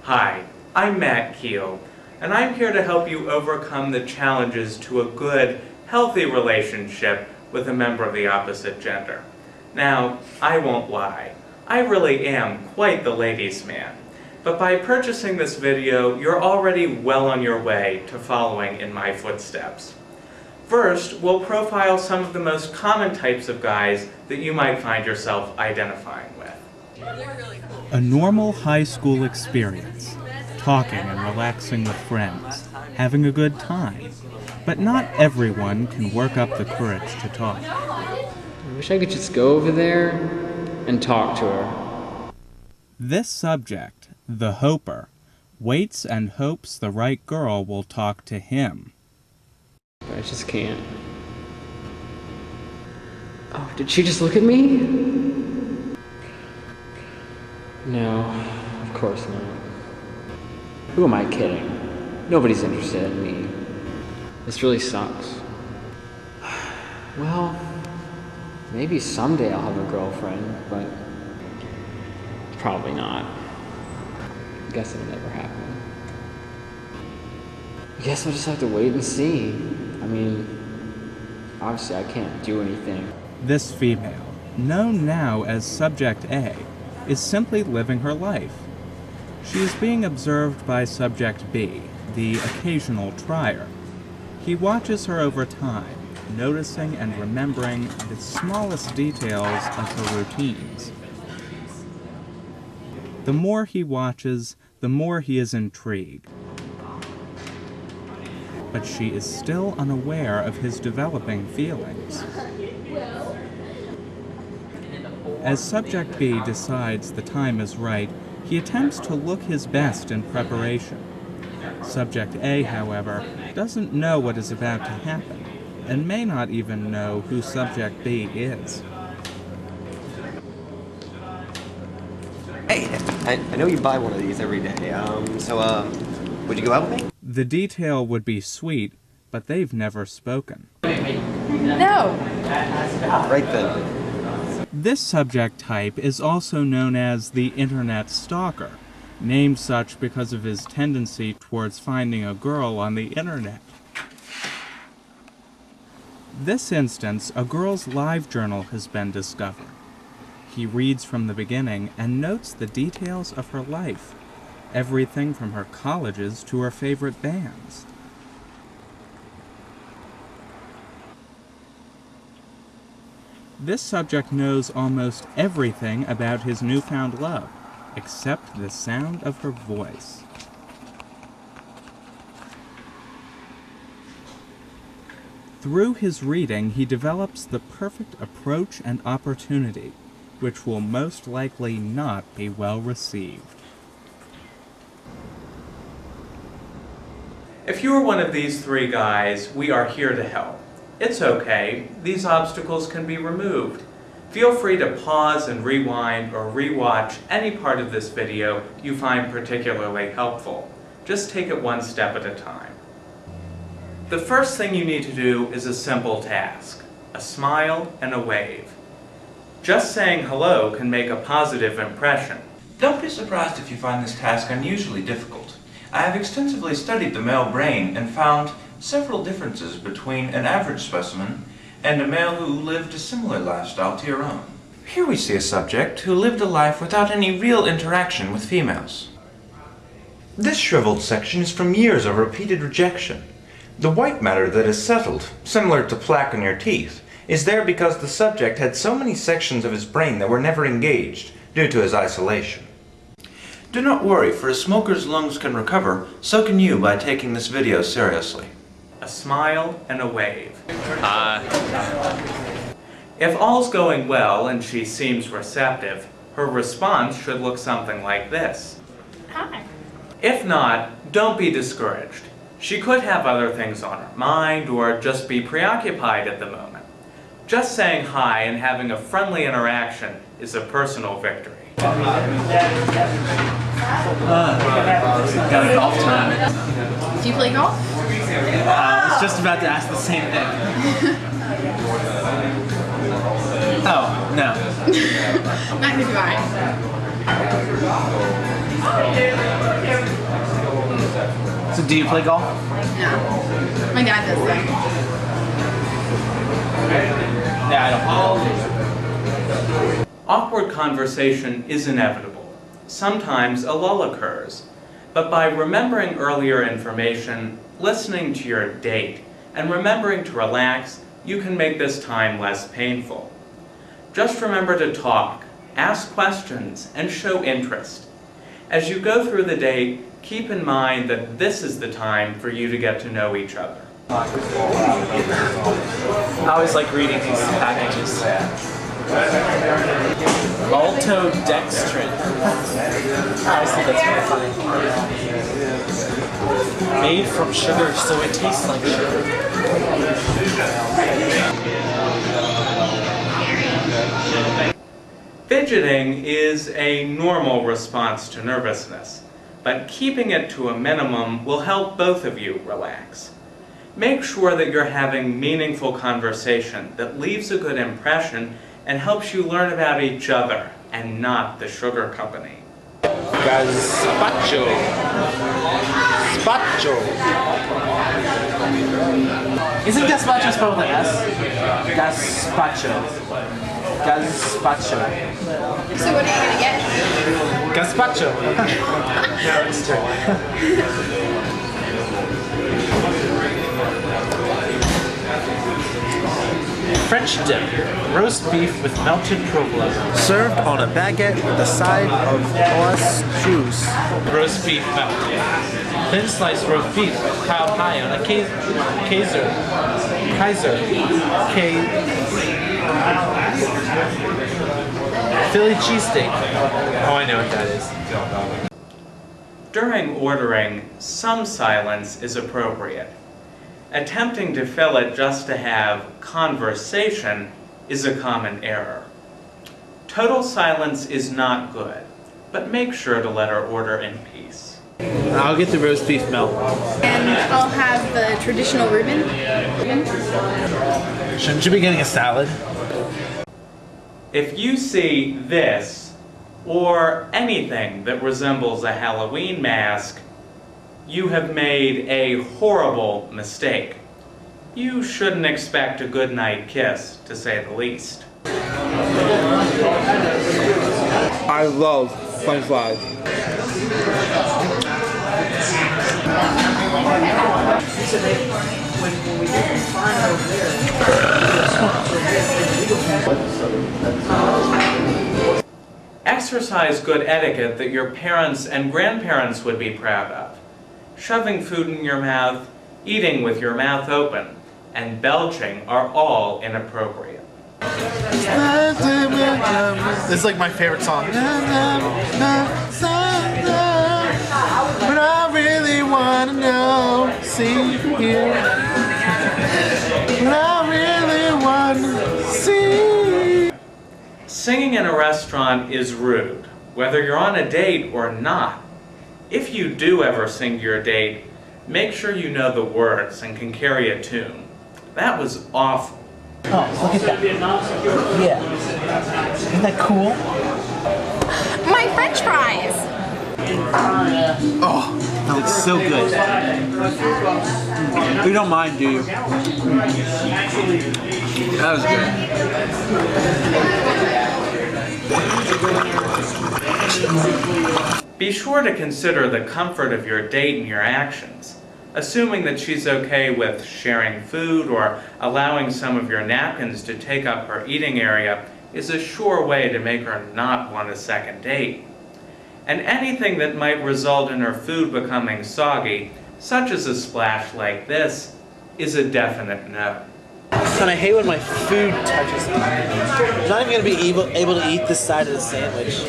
Hi, I'm Matt Keel, and I'm here to help you overcome the challenges to a good, healthy relationship with a member of the opposite gender. Now, I won't lie, I really am quite the ladies' man, but by purchasing this video, you're already well on your way to following in my footsteps. First, we'll profile some of the most common types of guys that you might find yourself identifying with. A normal high school experience, talking and relaxing with friends, having a good time. But not everyone can work up the courage to talk. I wish I could just go over there and talk to her. This subject, the hoper, waits and hopes the right girl will talk to him. But I just can't. Oh, did she just look at me? No, of course not. Who am I kidding? Nobody's interested in me. This really sucks. Well, maybe someday I'll have a girlfriend, but probably not. I guess it'll never happen. I guess I'll just have to wait and see. I mean, obviously I can't do anything. This female, known now as Subject A, is simply living her life. She is being observed by Subject B, the occasional trier. He watches her over time, noticing and remembering the smallest details of her routines. The more he watches, the more he is intrigued. But she is still unaware of his developing feelings. As Subject B decides the time is right, he attempts to look his best in preparation. Subject A, however, doesn't know what is about to happen, and may not even know who Subject B is. Hey, I know you buy one of these every day, would you go out with me? The detail would be sweet, but they've never spoken. No! Right then. This subject type is also known as the Internet Stalker, named such because of his tendency towards finding a girl on the Internet. This instance, a girl's live journal has been discovered. He reads from the beginning and notes the details of her life, everything from her colleges to her favorite bands. This subject knows almost everything about his newfound love, except the sound of her voice. Through his reading, he develops the perfect approach and opportunity, which will most likely not be well received. If you are one of these three guys, we are here to help. It's okay, these obstacles can be removed. Feel free to pause and rewind or rewatch any part of this video you find particularly helpful. Just take it one step at a time. The first thing you need to do is a simple task, a smile and a wave. Just saying hello can make a positive impression. Don't be surprised if you find this task unusually difficult. I have extensively studied the male brain and found several differences between an average specimen and a male who lived a similar lifestyle to your own. Here we see a subject who lived a life without any real interaction with females. This shriveled section is from years of repeated rejection. The white matter that is settled, similar to plaque on your teeth, is there because the subject had so many sections of his brain that were never engaged due to his isolation. Do not worry, for a smoker's lungs can recover, so can you by taking this video seriously. A smile and a wave. If all's going well and she seems receptive, her response should look something like this. Hi. If not, don't be discouraged. She could have other things on her mind or just be preoccupied at the moment. Just saying hi and having a friendly interaction is a personal victory. Got a golf tournament. Do you play golf? I was just about to ask the same thing. Oh, no. Neither do I. So do you play golf? No. My dad does that. Yeah, I don't play golf. Awkward conversation is inevitable. Sometimes a lull occurs. But by remembering earlier information, listening to your date, and remembering to relax, you can make this time less painful. Just remember to talk, ask questions, and show interest. As you go through the date, keep in mind that this is the time for you to get to know each other. I always like reading these packages. Maltodextrin. I always think that's kind of funny. Made from sugar, so it tastes like sugar. Fidgeting is a normal response to nervousness, but keeping it to a minimum will help both of you relax. Make sure that you're having meaningful conversation that leaves a good impression and helps you learn about each other and not the sugar company. Gazpacho. Spacho. Isn't gazpacho spelled with an S? Gazpacho. Gazpacho. So what are you gonna get? Gazpacho. No, it's true. French dip, roast beef with melted provolone. Served on a baguette with a side of horse juice. Roast beef melted. Thin sliced roast beef piled high on a Kaiser. Philly cheesesteak. Oh, I know what that is. During ordering, some silence is appropriate. Attempting to fill it just to have conversation is a common error. Total silence is not good, but make sure to let her order in peace. I'll get the roast beef melt. And I'll have the traditional Reuben. Shouldn't you be getting a salad? If you see this, or anything that resembles a Halloween mask, you have made a horrible mistake. You shouldn't expect a goodnight kiss, to say the least. I love French fries. Exercise good etiquette that your parents and grandparents would be proud of. Shoving food in your mouth, eating with your mouth open, and belching are all inappropriate. This is like my favorite song. But I really wanna know, see you. But I really wanna see. Singing in a restaurant is rude, whether you're on a date or not. If you do ever sing to your date, make sure you know the words and can carry a tune. That was awful. Oh, look at that. Yeah. Isn't that cool? My French fries! Oh, that looks so good. You don't mind, do you? That was good. Be sure to consider the comfort of your date and your actions. Assuming that she's okay with sharing food or allowing some of your napkins to take up her eating area is a sure way to make her not want a second date. And anything that might result in her food becoming soggy, such as a splash like this, is a definite no. And I hate when my food touches me. I'm not even going to be able to eat this side of the sandwich.